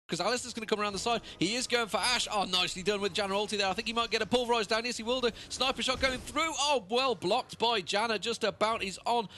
because Alistair's going to come around the side. He is going for Ash. Oh, nicely done with Janna ulti there. I think he might get a pulverise down. Yes, he will do. Sniper shot going through. Oh, well blocked by Janna. Just about. He's on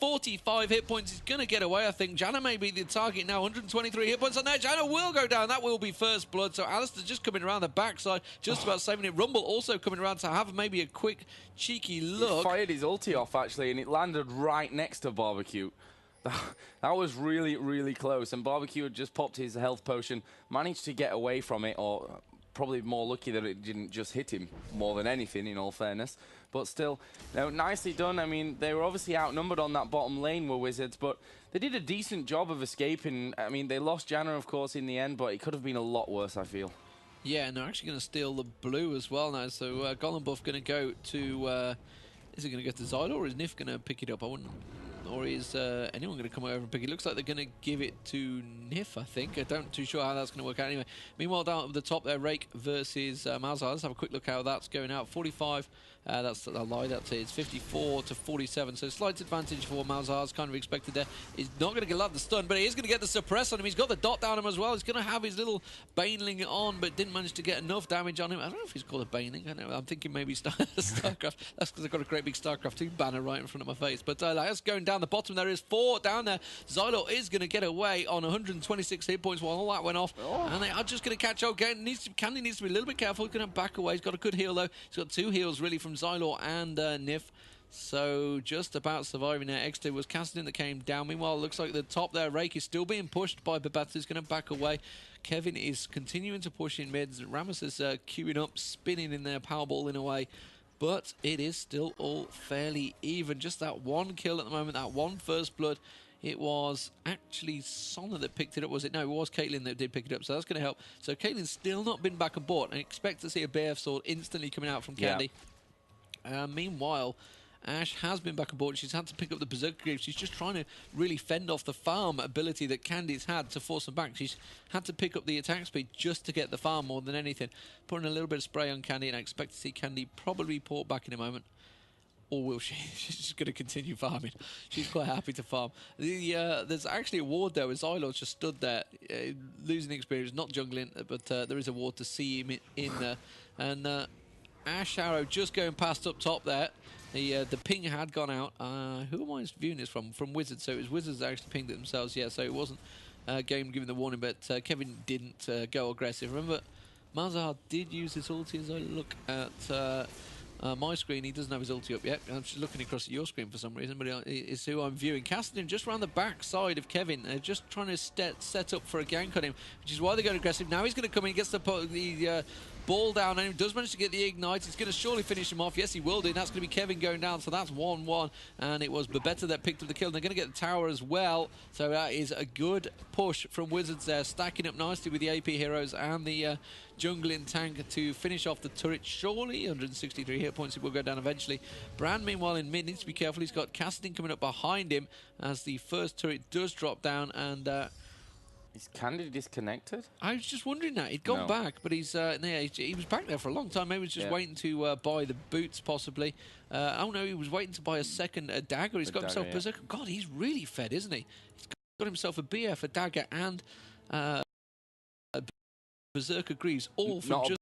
45 hit points. He's going to get away, I think. Janna may be the target now. 123 hit points on there. Janna will go down. That will be first blood. So Alistair just coming around the backside, just about saving it. Rumble also coming around to have maybe a quick, cheeky look. He fired his ulti off, actually, and it landed right next to Barbecue. That was really, really close. And Barbecue had just popped his health potion, managed to get away from it, or probably more lucky that it didn't just hit him more than anything, in all fairness. But still, nicely done. I mean, they were obviously outnumbered on that bottom lane, were Wizards, but they did a decent job of escaping. I mean, they lost Janna, of course, in the end, but it could have been a lot worse, I feel. Yeah, and they're actually going to steal the blue as well now. So Golem Buff going to go to... is it going to go to Zylo, or is Nif going to pick it up? I wouldn't... Or is anyone going to come over and pick it? It looks like they're going to give it to Nif, I think. I don't too sure how that's going to work out anyway. Meanwhile, down at the top there, Rake versus Malzahar. Let's have a quick look how that's going out. 45, that's a lie, that's it. It's 54 to 47. So slight advantage for Malzahar's kind of expected there. He's not going to get the stun, but he is going to get the suppress on him. He's got the dot down him as well. He's going to have his little Baneling on, but didn't manage to get enough damage on him. I don't know if he's called a Baneling. I know, I'm thinking maybe StarCraft. That's because I've got a great big StarCraft 2 banner right in front of my face. But that's going down the bottom. There is 4 down there. Zylo is going to get away on 126 hit points while all that went off. And they are just going to catch up. Candy needs to be a little bit careful. He's going to back away. He's got a good heal, though. He's got 2 heals, really, from Zylo and Nif. So just about surviving there. X2 was casting that came down. Meanwhile, it looks like the top there, Rake is still being pushed by Babata. He's going to back away. Kevin is continuing to push in mids. Rammus is queuing up, spinning in there, powerballing away. But it is still all fairly even. Just that one kill at the moment, that one first blood. It was actually Sonna that picked it up, was it? No, it was Caitlyn that did pick it up, so that's going to help. So Caitlyn's still not been back on board. I expect to see a BF sword instantly coming out from Candy. Yeah. Meanwhile, Ash has been back on board. She's had to pick up the Berserker Greaves. She's just trying to really fend off the farm ability that Candy's had to force them back. She's had to pick up the attack speed just to get the farm more than anything. Putting a little bit of spray on Candy, and I expect to see Candy probably port back in a moment. Or will she? She's just going to continue farming. She's quite happy to farm. There's actually a ward there. Zylo's just stood there, losing experience, not jungling, but there is a ward to see him in there. And Ash Arrow just going past up top there. The ping had gone out. Who am I viewing this from? From Wizards. So it was Wizards that actually pinged it themselves. Yeah, so it wasn't Game giving the warning, but Kevin didn't go aggressive. Remember, Malzahar did use his ulti. As I look at my screen, he doesn't have his ulti up yet. I'm just looking across at your screen for some reason, but it's who I'm viewing. Cassidy just around the back side of Kevin, just trying to set up for a gank on him, which is why they're going aggressive. Now he's going to come in, gets the ball down, and he does manage to get the ignite. He's going to surely finish him off. Yes, he will do. That's going to be Kevin going down, so that's 1-1. And it was Babetta that picked up the kill. And they're going to get the tower as well. So that is a good push from Wizards there, stacking up nicely with the AP heroes and the jungling tank to finish off the turret. Surely 163 hit points. It will go down eventually. Brand, meanwhile, in mid, needs to be careful. He's got Cassidin coming up behind him as the first turret does drop down, and is Candy disconnected? I was just wondering that. He'd gone back, but he was back there for a long time. Maybe he was just waiting to buy the boots, possibly. Oh no, he was waiting to buy a second dagger. He's got himself a Berserker. God, he's really fed, isn't he? He's got himself a BF, a dagger, and a Berserker Greaves, all from just...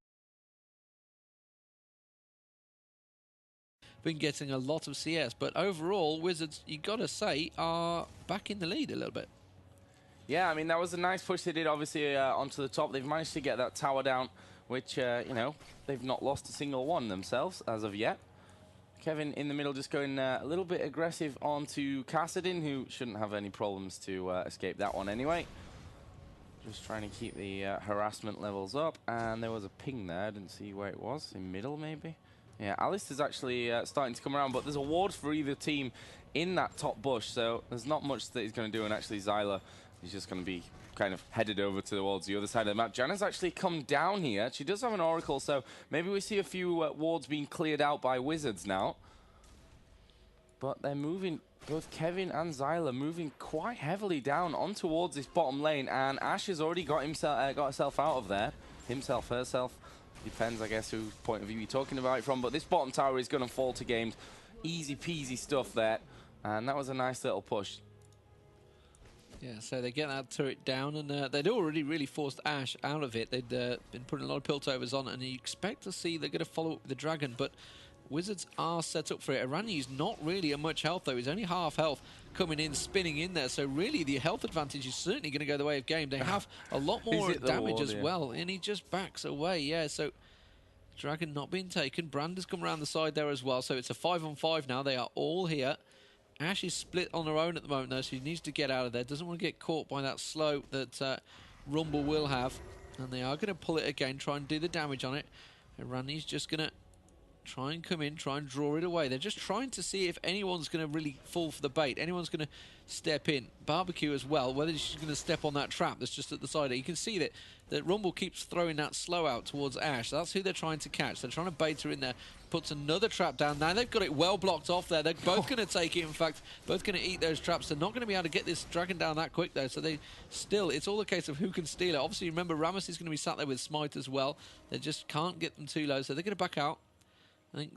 Been getting a lot of CS, but overall, Wizards, you got to say, are back in the lead a little bit. Yeah, I mean, that was a nice push they did, obviously, onto the top. They've managed to get that tower down, which, you know, they've not lost a single one themselves as of yet. Kevin in the middle just going a little bit aggressive onto Cassidin, who shouldn't have any problems to escape that one anyway. Just trying to keep the harassment levels up. And there was a ping there. I didn't see where it was. In middle, maybe? Yeah, Alice is actually starting to come around, but there's a ward for either team in that top bush, so there's not much that he's going to do, and actually Zyla is just going to be kind of headed over towards the other side of the map. Janna's actually come down here. She does have an Oracle, so maybe we see a few wards being cleared out by Wizards now. But they're moving, both Kevin and Zyla moving quite heavily down on towards this bottom lane, and Ash has already got herself out of there. Himself, herself. Depends, I guess, whose point of view you're talking about it from. But this bottom tower is going to fall to games. Easy peasy stuff there. And that was a nice little push. Yeah, so they get that turret down, and they'd already really forced Ash out of it. They'd been putting a lot of piltovers on, and you expect to see they're going to follow up with the Dragon, but Wizards are set up for it. Irani's not really at much health, though. He's only half health coming in, spinning in there, so really the health advantage is certainly going to go the way of game. They have a lot more damage as well, and he just backs away. Yeah, so Dragon not being taken. Brand has come around the side there as well, so it's a 5-on-5 now. They are all here. Ash is split on her own at the moment, though, so she needs to get out of there. Doesn't want to get caught by that slow that Rumble will have. And they are going to pull it again, try and do the damage on it. Irani's just going to try and come in, try and draw it away. They're just trying to see if anyone's going to really fall for the bait. Anyone's going to step in. Barbecue as well, whether she's going to step on that trap that's just at the side. You can see that Rumble keeps throwing that slow out towards Ash. That's who they're trying to catch. They're trying to bait her in there. Puts another trap down. Now they've got it well blocked off there. They're both going to take it. In fact, both going to eat those traps. They're not going to be able to get this Dragon down that quick, though. So they still, it's all a case of who can steal it. Obviously, remember, Rammus is going to be sat there with Smite as well. They just can't get them too low. So they're going to back out. I think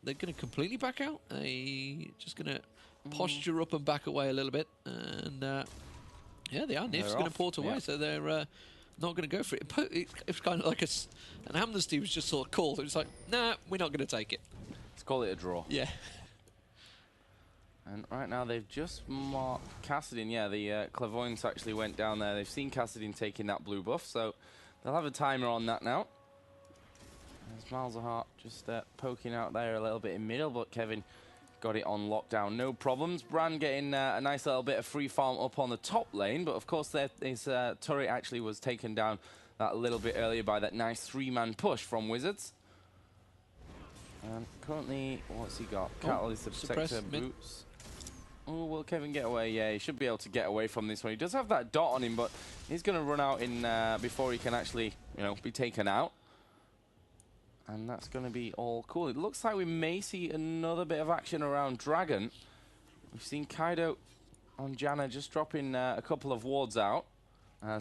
they're going to completely back out. They just going to posture up and back away a little bit. And yeah, they are. Nif's going to port away. Yeah. So they're not going to go for it. But it's kind of like an amnesty was just sort of called. It was like, nah, we're not going to take it. Let's call it a draw. Yeah. And right now they've just marked Kassadin. Yeah, the Clairvoyance actually went down there. They've seen Kassadin taking that blue buff, so they'll have a timer on that now. There's Malzahar just poking out there a little bit in middle, but Kevin got it on lockdown. No problems. Brand getting a nice little bit of free farm up on the top lane, but of course his turret actually was taken down that little bit earlier by that nice three-man push from Wizards. And currently, what's he got? Catalyst, the Protector, Boots. Oh, will Kevin get away? Yeah, he should be able to get away from this one. He does have that dot on him, but he's going to run out in before he can actually, be taken out. And that's going to be all cool. It looks like we may see another bit of action around Dragon. We've seen Kaido on Janna just dropping a couple of wards out.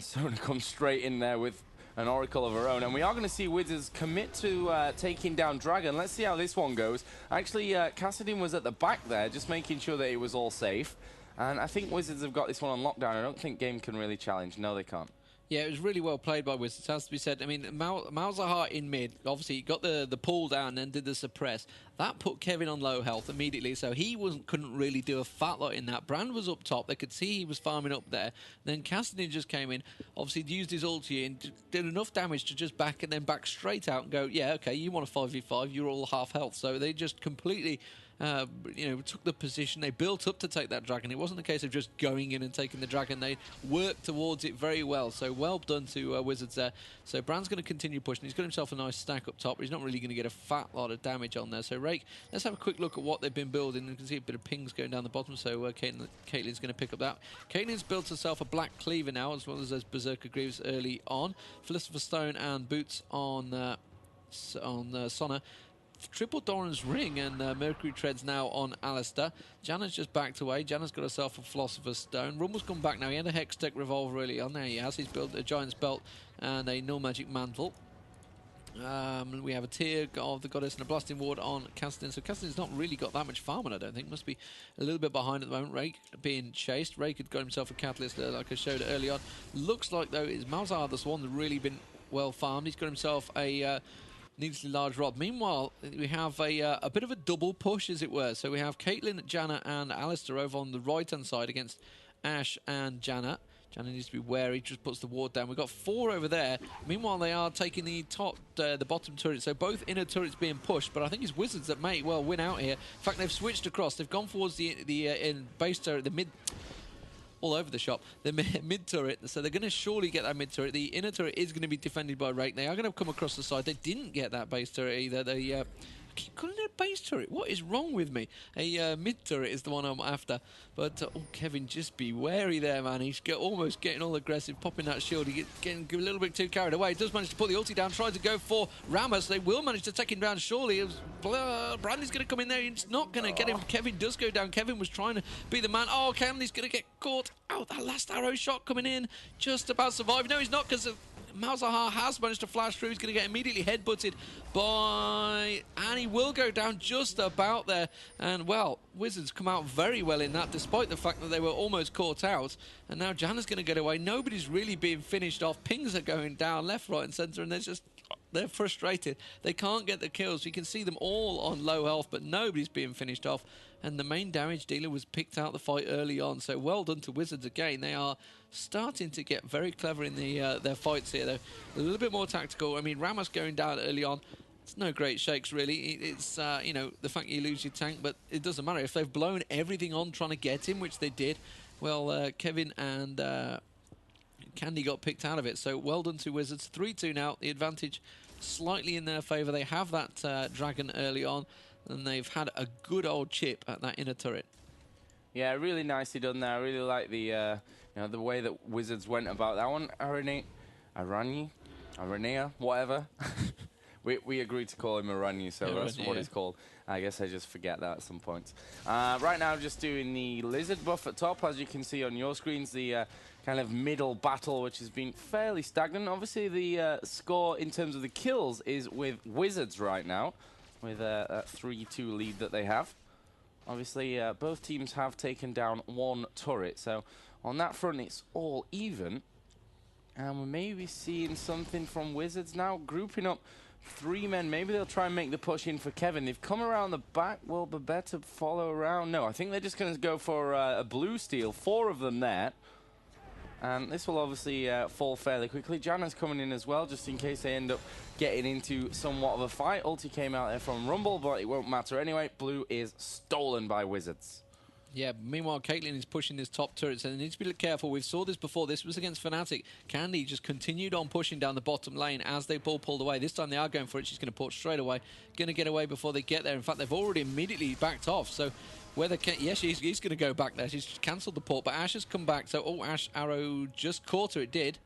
Sona comes straight in there with an Oracle of her own. And we are going to see Wizards commit to taking down Dragon. Let's see how this one goes. Actually, Kassadin was at the back there, just making sure that it was all safe. And I think Wizards have got this one on lockdown. I don't think Game can really challenge. No, they can't. Yeah, it was really well played by Wizards, has to be said. I mean, Malzahar in mid, obviously got the pull down and then did the suppress. That put Kevin on low health immediately, so he couldn't really do a fat lot in that. Brand was up top. They could see he was farming up there. Then Kassadin just came in, obviously used his ulti and did enough damage to just back and then back straight out and go, yeah, okay, you want a 5v5, you're all half health. So they just completely... took the position. They built up to take that Dragon. It wasn't a case of just going in and taking the Dragon. They worked towards it very well. So well done to Wizards there. So Brand's going to continue pushing. He's got himself a nice stack up top, but he's not really going to get a fat lot of damage on there. So Rake, let's have a quick look at what they've been building. You can see a bit of pings going down the bottom. So Caitlyn's going to pick up that. Caitlyn's built herself a black cleaver now, as well as those Berserker Greaves early on. Philosopher's Stone and Boots on Sona. Triple Doran's Ring and Mercury Treads now on Alistair. Janna's just backed away. Janna's got herself a Philosopher's Stone. Rumble's come back now. He had a Hextech Revolver early on. There he has. He's built a Giant's Belt and a Null Magic Mantle. We have a Tear of the Goddess and a Blasting Ward on Kassadin. So Kassadin's not really got that much farming, I don't think. Must be a little bit behind at the moment. Rake being chased. Rake had got himself a Catalyst like I showed early on. Looks like, though, is Malzahar the one that's really been well farmed. He's got himself a... needlessly large rod. Meanwhile, we have a bit of a double push, as it were. So we have Caitlyn, Janna, and Alistair over on the right-hand side against Ash and Janna. Janna needs to be wary, just puts the ward down. We've got 4 over there. Meanwhile, they are taking the bottom turret. So both inner turrets being pushed, but I think it's Wizards that may well win out here. In fact, they've switched across. They've gone towards the base turret, the mid... all over the shop, the mid turret, so they're going to surely get that mid turret. The inner turret is going to be defended by Rake. They are going to come across the side. They didn't get that base turret either. They I keep calling it a base turret. What is wrong with me? A mid turret is the one I'm after. But Kevin, just be wary there, man. He's almost getting all aggressive, popping that shield. He's getting a little bit too carried away. He does manage to put the ulti down, tries to go for Rammus. They will manage to take him down, surely. Brandy's going to come in there. He's not going to get him. Kevin does go down. Kevin was trying to be the man. Kevin, he's going to get caught out. That last arrow shot coming in. Just about survived. No, he's not, because Malzahar has managed to flash through. He's going to get immediately headbutted by... And he will go down just about there. And, well, Wizards come out very well in that, despite the fact that they were almost caught out. And now Janna's going to get away. Nobody's really being finished off. Pings are going down left, right and centre, and they're frustrated. They can't get the kills. You can see them all on low health, but nobody's being finished off. And the main damage dealer was picked out the fight early on. So well done to Wizards again. They are starting to get very clever in their fights here. They're a little bit more tactical. I mean, Ramos going down early on, it's no great shakes, really. It's, you know, the fact you lose your tank, but it doesn't matter. If they've blown everything on trying to get him, which they did, well, Kevin and Candy got picked out of it. So well done to Wizards. 3-2 now. The advantage slightly in their favour. They have that dragon early on, and they've had a good old chip at that inner turret. Yeah, really nicely done there. I really like the you know, the way that Wizards went about that one. Aranea, whatever. we agreed to call him Aranya, so that's what he's called. I guess I just forget that at some points. Right now, I'm just doing the lizard buff at top, as you can see on your screens. The kind of middle battle, which has been fairly stagnant. Obviously, the score in terms of the kills is with Wizards right now, with a 3-2 lead that they have. Obviously, both teams have taken down one turret, so on that front, it's all even. And we're maybe seeing something from Wizards now, grouping up 3 men. Maybe they'll try and make the push in for Kevin. They've come around the back. Will Babette follow around? No, I think they're just going to go for a blue steal. 4 of them there. And this will obviously fall fairly quickly. Janna's coming in as well, just in case they end up getting into somewhat of a fight. Ulti came out there from Rumble, but it won't matter anyway. Blue is stolen by Wizards. Yeah, meanwhile, Caitlyn is pushing this top turret, so they need to be careful. We saw this before. This was against Fnatic. Candy just continued on pushing down the bottom lane as they pulled away. This time they are going for it. She's going to port straight away. Going to get away before they get there. In fact, they've already immediately backed off. So whether... Yes, he's going to go back there. She's cancelled the port, but Ashe has come back. So, oh, Ashe arrow just caught her. It did.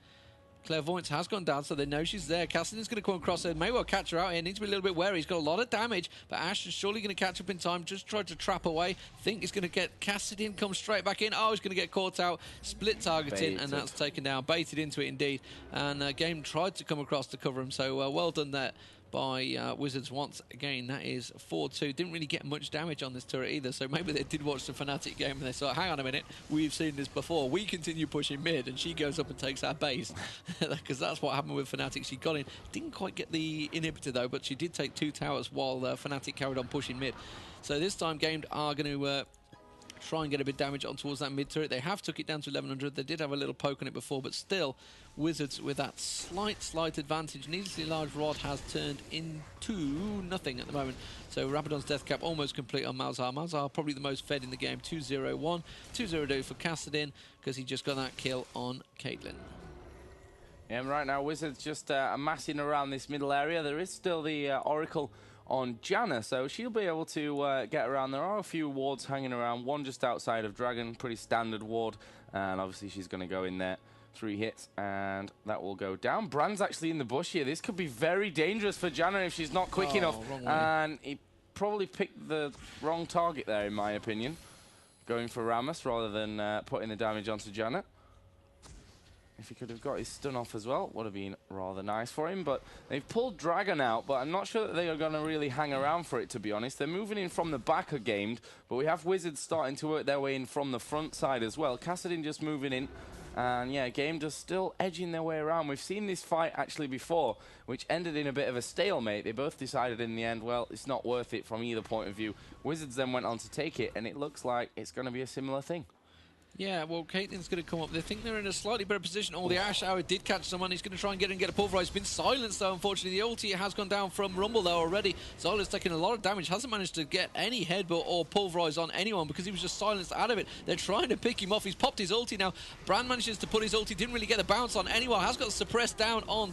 Clairvoyance has gone down, so they know she's there. Kassadin's going to come across her. May well catch her out here. Needs to be a little bit wary. He's got a lot of damage, but Ashe is surely going to catch up in time. Just tried to trap away. Think he's going to get Kassadin, come straight back in. Oh, he's going to get caught out. Split targeting, and that's taken down. Baited into it, indeed. And Game tried to come across to cover him, so well done there by Wizards once again. That is 4-2. Didn't really get much damage on this turret either, so maybe they did watch the Fnatic game and they thought, hang on a minute, we've seen this before. We continue pushing mid, and she goes up and takes our base. Because that's what happened with Fnatic. She got in. Didn't quite get the inhibitor, though, but she did take 2 towers while Fnatic carried on pushing mid. So this time, Game are going to... try and get a bit of damage on towards that mid turret. They have took it down to 1100. They did have a little poke on it before, but still, Wizards with that slight advantage. Needlessly large rod has turned into nothing at the moment. So Rabadon's death cap almost complete on Malzahar. Malzahar probably the most fed in the game. 2-0-1. 2-0-2 for Kassadin because he just got that kill on Caitlyn. Yeah, and right now Wizards just amassing around this middle area. There is still the Oracle on Janna, so she'll be able to get around. There are a few wards hanging around, one just outside of Dragon, pretty standard ward, and obviously she's going to go in there. 3 hits, and that will go down. Brand's actually in the bush here. This could be very dangerous for Janna if she's not quick enough. And he probably picked the wrong target there, in my opinion. Going for Rammus rather than putting the damage onto Janna. If he could have got his stun off as well, would have been rather nice for him. But they've pulled Dragon out, but I'm not sure that they are going to really hang around for it, to be honest. They're moving in from the back of Gamed, but we have Wizards starting to work their way in from the front side as well. Kassadin just moving in. And yeah, Game just still edging their way around. We've seen this fight actually before, which ended in a bit of a stalemate. They both decided in the end, well, it's not worth it from either point of view. Wizards then went on to take it, and it looks like it's going to be a similar thing. Yeah, well, Caitlyn's going to come up. They think they're in a slightly better position. Oh, the Ashe Hour did catch someone. He's going to try and get a pulverize. Been silenced, though, unfortunately. The ulti has gone down from Rumble, though, already. Zola's taking a lot of damage. Hasn't managed to get any headbutt or pulverize on anyone because he was just silenced out of it. They're trying to pick him off. He's popped his ulti now. Brand manages to put his ulti. Didn't really get the bounce on anyone. Has got suppressed down on